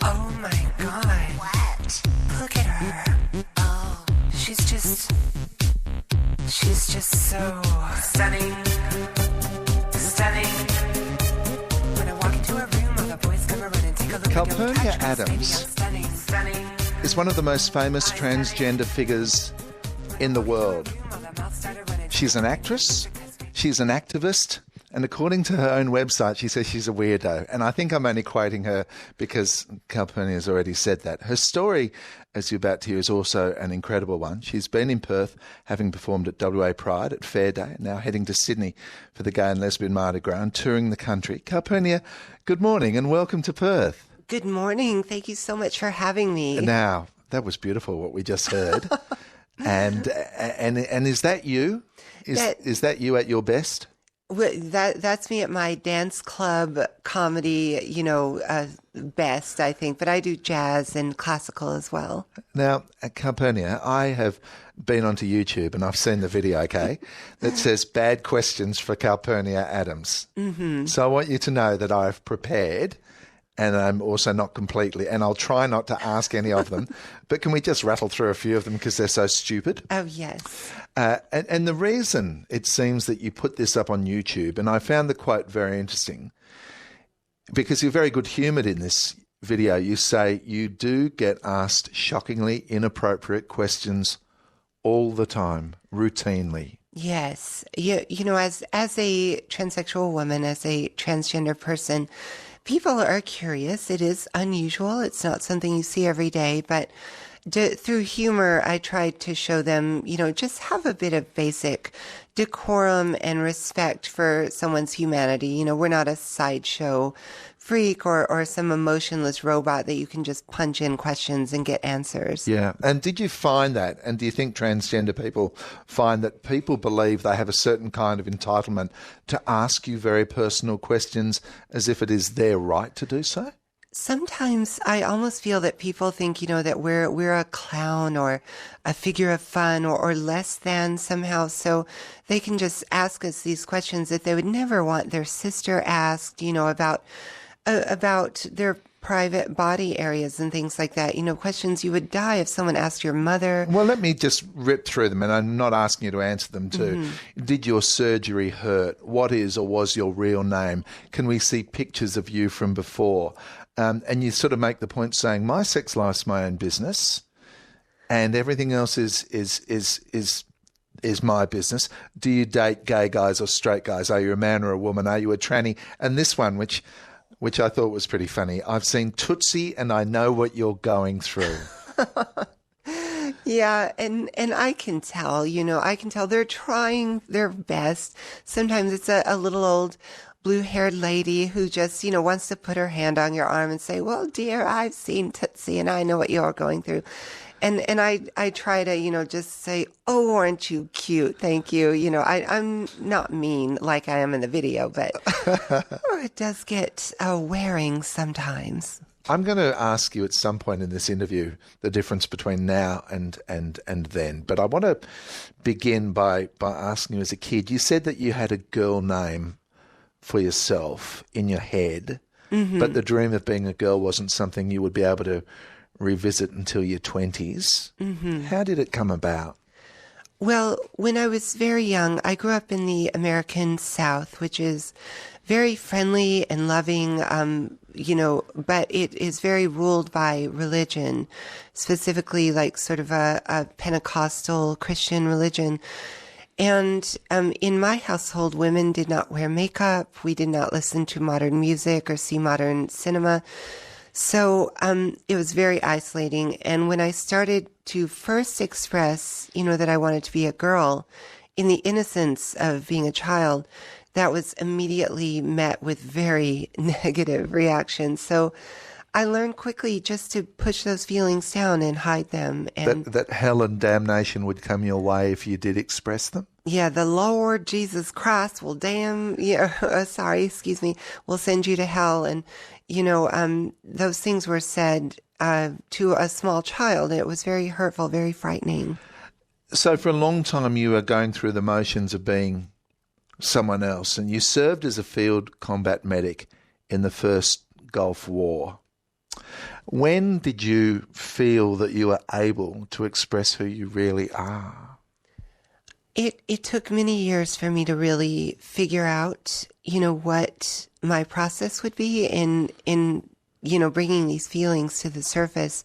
Oh my God. What? Look at her. Oh. She's just so stunning. Stunning. When I walk into a room, all the boys come around and take a look. Calpernia Addams Stunning, stunning. is one of the most famous transgender figures in the world. She's an actress, she's an activist, and according to her own website, she says she's a weirdo. And I think I'm only quoting her because Calpernia has already said that. Her story, as you're about to hear, is also an incredible one. She's been in Perth, having performed at WA Pride at Fair Day, now heading to Sydney for the Gay and Lesbian Mardi Gras and touring the country. Calpernia, good morning and welcome to Perth. Good morning. Thank you so much for having me. Now, that was beautiful what we just heard. and is that you? Is that you at your best? Well, that's me at my dance club comedy, best, I think. But I do jazz and classical as well. Now, at Calpernia, I have been onto YouTube and I've seen the video, okay, that says bad questions for Calpernia Addams. Mm-hmm. So I want you to know that I've prepared and I'm also not completely, and I'll try not to ask any of them, but can we just rattle through a few of them because they're so stupid? Oh, yes. And the reason it seems that you put this up on YouTube, and I found the quote very interesting, because you're very good-humoured in this video. You say you do get asked shockingly inappropriate questions all the time, routinely. Yes. As a transsexual woman, as a transgender person, people are curious. It is unusual. It's not something you see every day, but through humor, I tried to show them, just have a bit of basic decorum and respect for someone's humanity. We're not a sideshow freak or some emotionless robot that you can just punch in questions and get answers. Yeah. And did you find that? And do you think transgender people find that people believe they have a certain kind of entitlement to ask you very personal questions as if it is their right to do so? Sometimes I almost feel that people think, that we're a clown or a figure of fun or less than somehow. So they can just ask us these questions that they would never want their sister asked, about their private body areas and things like that. questions you would die if someone asked your mother. Well, let me just rip through them, and I'm not asking you to answer them too. Mm-hmm. Did your surgery hurt? What is or was your real name? Can we see pictures of you from before? And you sort of make the point saying, my sex life's my own business and everything else is my business. Do you date gay guys or straight guys? Are you a man or a woman? Are you a tranny? And this one, which I thought was pretty funny. I've seen Tootsie and I know what you're going through. Yeah, and I can tell, I can tell they're trying their best. Sometimes it's a little old blue-haired lady who just, wants to put her hand on your arm and say, well, dear, I've seen Tootsie and I know what you're going through. And I try to, just say, oh, aren't you cute? Thank you. I'm not mean like I am in the video, but it does get wearing sometimes. I'm going to ask you at some point in this interview the difference between now and then. But I want to begin by asking you, as a kid, you said that you had a girl name for yourself in your head, mm-hmm. but the dream of being a girl wasn't something you would be able to revisit until your 20s. Mm-hmm. How did it come about? Well, when I was very young, I grew up in the American South, which is very friendly and loving, but it is very ruled by religion, specifically like sort of a Pentecostal Christian religion. And in my household, women did not wear makeup. We did not listen to modern music or see modern cinema. So it was very isolating. And when I started to first express, that I wanted to be a girl, in the innocence of being a child, that was immediately met with very negative reactions. So I learned quickly just to push those feelings down and hide them. And that hell and damnation would come your way if you did express them? Yeah, the Lord Jesus Christ will will send you to hell. And, those things were said to a small child. It was very hurtful, very frightening. So for a long time you were going through the motions of being someone else, and you served as a field combat medic in the first Gulf War. When did you feel that you were able to express who you really are? It took many years for me to really figure out, what my process would be in bringing these feelings to the surface.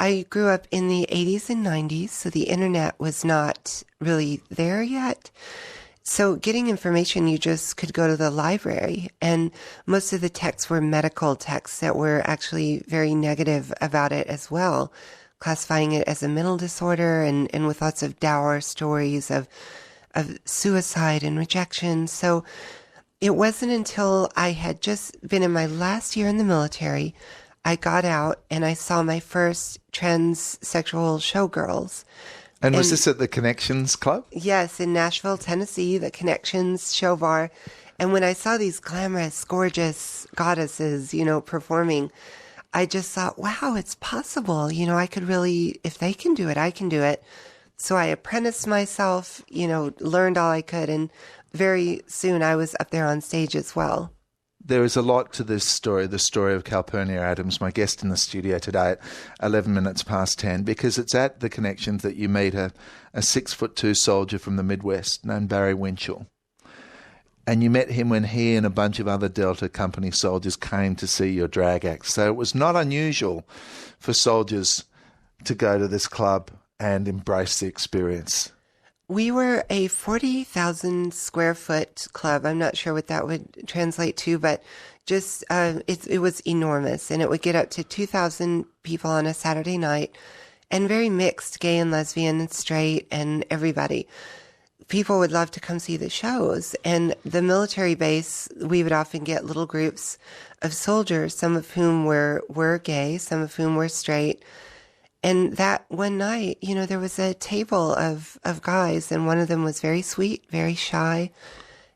I grew up in the 80s and 90s, so the internet was not really there yet. So getting information, you just could go to the library, and most of the texts were medical texts that were actually very negative about it as well, classifying it as a mental disorder and with lots of dour stories of suicide and rejection. So it wasn't until I had just been in my last year in the military, I got out and I saw my first transsexual showgirls. And was this at the Connections Club? Yes, in Nashville, Tennessee, the Connections show bar. And when I saw these glamorous, gorgeous goddesses, performing, I just thought, wow, it's possible. I could really, if they can do it, I can do it. So I apprenticed myself, learned all I could. And very soon I was up there on stage as well. There is a lot to this story, the story of Calpernia Addams, my guest in the studio today at 11 minutes past 10, because it's at the Connections that you meet a 6'2" soldier from the Midwest named Barry Winchell. And you met him when he and a bunch of other Delta Company soldiers came to see your drag act. So it was not unusual for soldiers to go to this club and embrace the experience. We were a 40,000 square foot club. I'm not sure what that would translate to, but just it was enormous, and it would get up to 2,000 people on a Saturday night, and very mixed, gay and lesbian and straight and everybody. People would love to come see the shows, and the military base, we would often get little groups of soldiers, some of whom were gay, some of whom were straight. And that one night, there was a table of guys, and one of them was very sweet, very shy,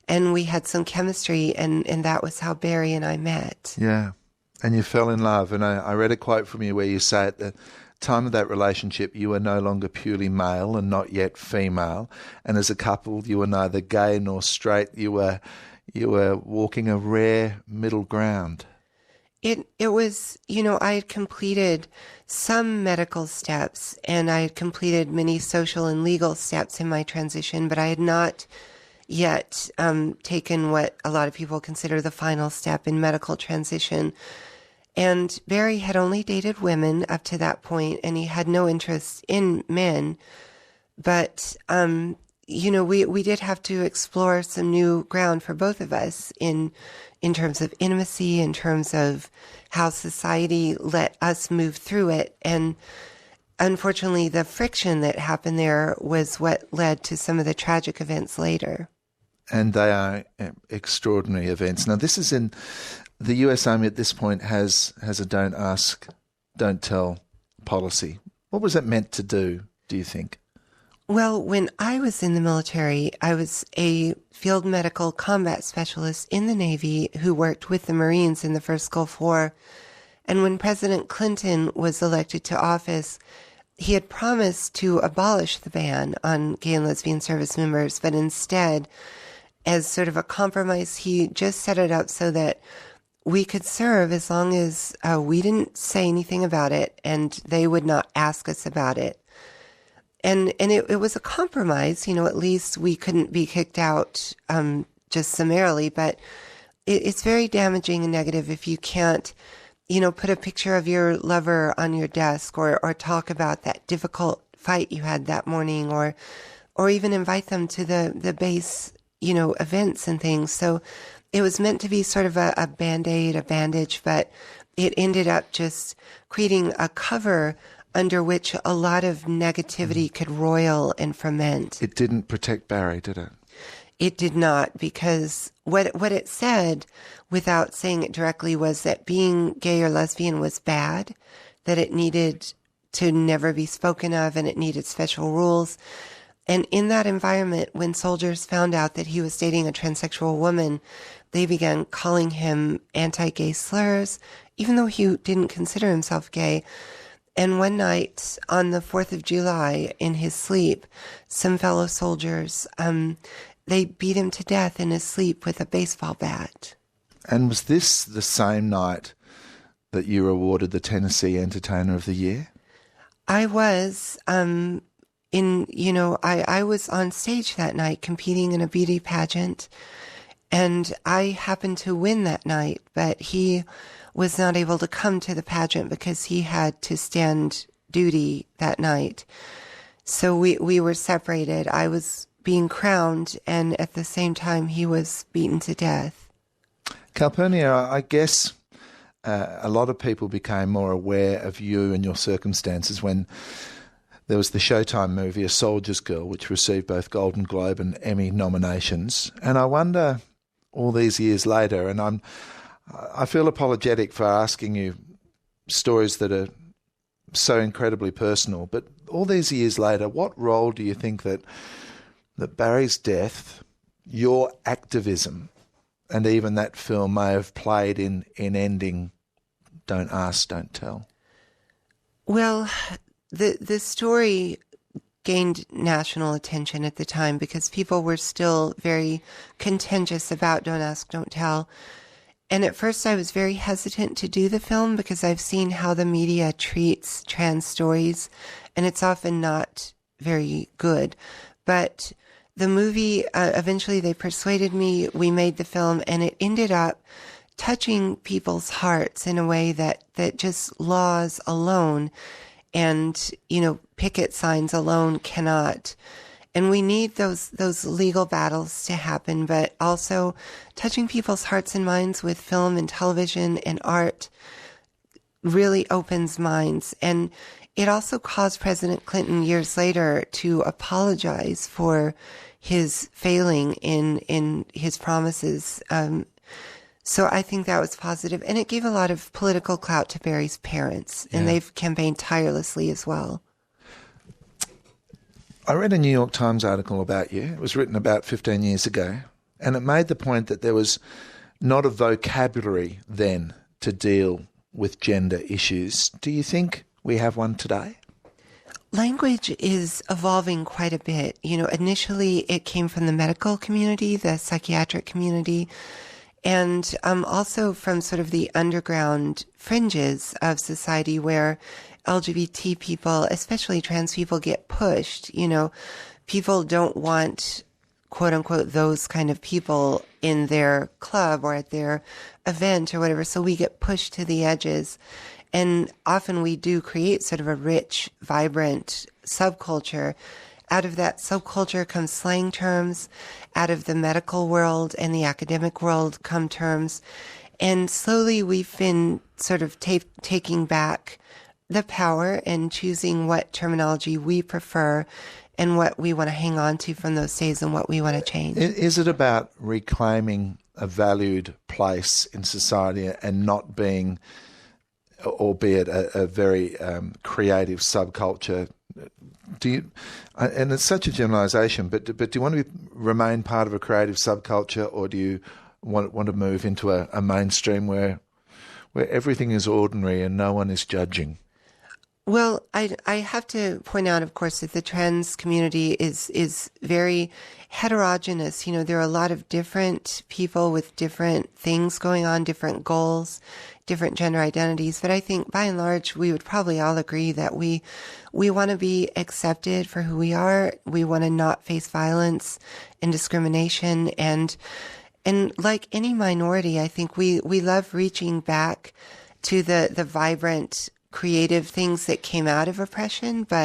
and we had some chemistry, and that was how Barry and I met. Yeah, and you fell in love. And I read a quote from you where you say at the time of that relationship, you were no longer purely male and not yet female, and as a couple, you were neither gay nor straight. You were walking a rare middle ground. It was, I had completed some medical steps, and I had completed many social and legal steps in my transition, but I had not yet taken what a lot of people consider the final step in medical transition. And Barry had only dated women up to that point, and he had no interest in men. But, we did have to explore some new ground for both of us in terms of intimacy, in terms of how society let us move through it. And unfortunately, the friction that happened there was what led to some of the tragic events later. And they are extraordinary events. Now, this is in the US Army at this point has a don't ask, don't tell policy. What was it meant to do you think? Well, when I was in the military, I was a field medical combat specialist in the Navy who worked with the Marines in the first Gulf War. And when President Clinton was elected to office, he had promised to abolish the ban on gay and lesbian service members, but instead, as sort of a compromise, he just set it up so that we could serve as long as we didn't say anything about it and they would not ask us about it. And it was a compromise, at least we couldn't be kicked out just summarily, but it's very damaging and negative if you can't, put a picture of your lover on your desk or talk about that difficult fight you had that morning or even invite them to the base, events and things. So it was meant to be sort of a Band-Aid, a bandage, but it ended up just creating a cover under which a lot of negativity could roil and ferment. It didn't protect Barry, did it? It did not, because what it said, without saying it directly, was that being gay or lesbian was bad, that it needed to never be spoken of, and it needed special rules. And in that environment, when soldiers found out that he was dating a transsexual woman, they began calling him anti-gay slurs, even though he didn't consider himself gay. And one night on the 4th of July, in his sleep, some fellow soldiers, they beat him to death in his sleep with a baseball bat. And was this the same night that you were awarded the Tennessee Entertainer of the Year? I was, I was on stage that night competing in a beauty pageant, and I happened to win that night, but he was not able to come to the pageant because he had to stand duty that night. So we were separated. I was being crowned, and at the same time, he was beaten to death. Calpernia, I guess a lot of people became more aware of you and your circumstances when there was the Showtime movie, A Soldier's Girl, which received both Golden Globe and Emmy nominations. And I wonder, all these years later, and I feel apologetic for asking you stories that are so incredibly personal, but all these years later, what role do you think that Barry's death, your activism, and even that film may have played in ending Don't Ask, Don't Tell? Well, the story gained national attention at the time because people were still very contentious about Don't Ask, Don't Tell. And at first I was very hesitant to do the film because I've seen how the media treats trans stories, and it's often not very good. But the movie, eventually they persuaded me, we made the film, and it ended up touching people's hearts in a way that just laws alone and, picket signs alone cannot. And we need those legal battles to happen, but also touching people's hearts and minds with film and television and art really opens minds. And it also caused President Clinton years later to apologize for his failing in his promises. So I think that was positive. And it gave a lot of political clout to Barry's parents, and they've campaigned tirelessly as well. I read a New York Times article about you. It was written about 15 years ago, and it made the point that there was not a vocabulary then to deal with gender issues. Do you think we have one today? Language is evolving quite a bit. Initially it came from the medical community, the psychiatric community, and also from sort of the underground fringes of society where LGBT people, especially trans people, get pushed. People don't want, quote unquote, those kind of people in their club or at their event or whatever. So we get pushed to the edges. And often we do create sort of a rich, vibrant subculture. Out of that subculture come slang terms. Out of the medical world and the academic world come terms. And slowly we've been sort of taking back the power and choosing what terminology we prefer and what we want to hang on to from those days and what we want to change. Is it about reclaiming a valued place in society and not being, albeit a very creative subculture? And it's such a generalisation, but do you want to remain part of a creative subculture, or do you want to move into a mainstream where everything is ordinary and no one is judging? Well, I have to point out, of course, that the trans community is very heterogeneous. There are a lot of different people with different things going on, different goals, different gender identities. But I think by and large, we would probably all agree that we want to be accepted for who we are. We want to not face violence and discrimination. And like any minority, I think we love reaching back to the vibrant, creative things that came out of oppression, but